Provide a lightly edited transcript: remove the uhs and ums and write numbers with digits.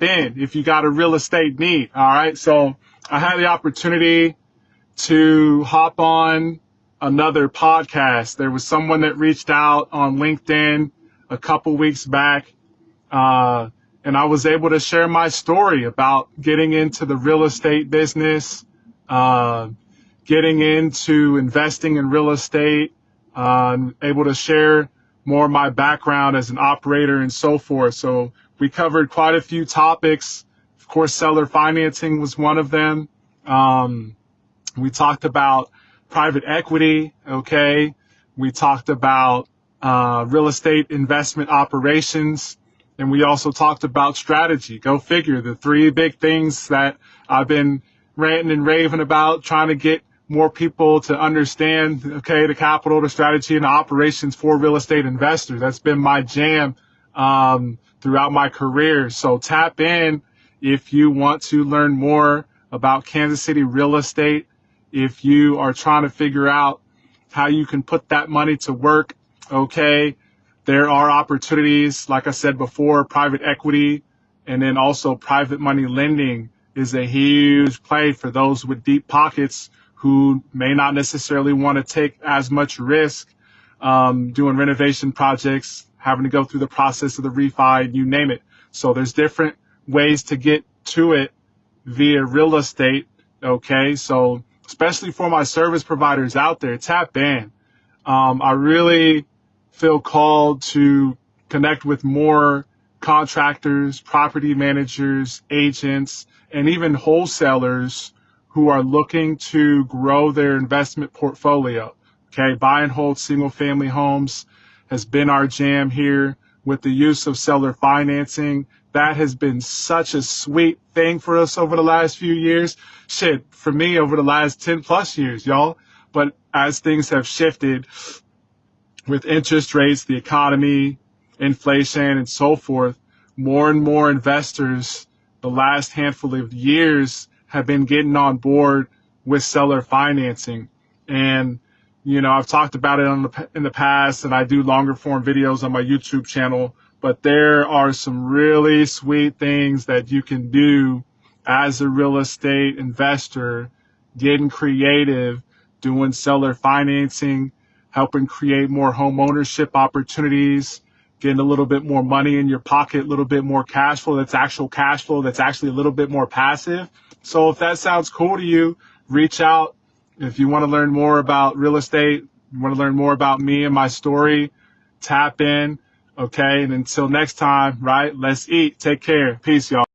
in if you got a real estate need. All right. So I had the opportunity to hop on another podcast. There was someone that reached out on LinkedIn a couple weeks back, and I was able to share my story about getting into the real estate business, getting into investing in real estate, able to share more of my background as an operator and so forth. So we covered quite a few topics. Of course, seller financing was one of them. We talked about private equity, okay? We talked about real estate investment operations, and we also talked about strategy. Go figure, the three big things that I've been ranting and raving about, trying to get more people to understand, okay, the capital, the strategy, and the operations for real estate investors. That's been my jam throughout my career. So tap in if you want to learn more about Kansas City real estate, if you are trying to figure out how you can put that money to work, okay. There are opportunities, like I said before, private equity, and then also private money lending is a huge play for those with deep pockets who may not necessarily want to take as much risk doing renovation projects, having to go through the process of the refi, you name it. So there's different ways to get to it via real estate, okay? So especially for my service providers out there, tap in. I really feel called to connect with more contractors, property managers, agents, and even wholesalers who are looking to grow their investment portfolio. Okay, buy and hold single family homes has been our jam here with the use of seller financing. That has been such a sweet thing for us over the last few years. Shit, for me over the last 10 plus years, y'all. But as things have shifted with interest rates, the economy, inflation, and so forth, more and more investors the last handful of years have been getting on board with seller financing. And, you know, I've talked about it in the past, and I do longer form videos on my YouTube channel, but there are some really sweet things that you can do as a real estate investor, getting creative, doing seller financing, helping create more home ownership opportunities, getting a little bit more money in your pocket, a little bit more cash flow, that's actual cash flow, that's actually a little bit more passive. So if that sounds cool to you, reach out. If you want to learn more about real estate, you want to learn more about me and my story, tap in, okay? And until next time, right, let's eat. Take care. Peace, y'all.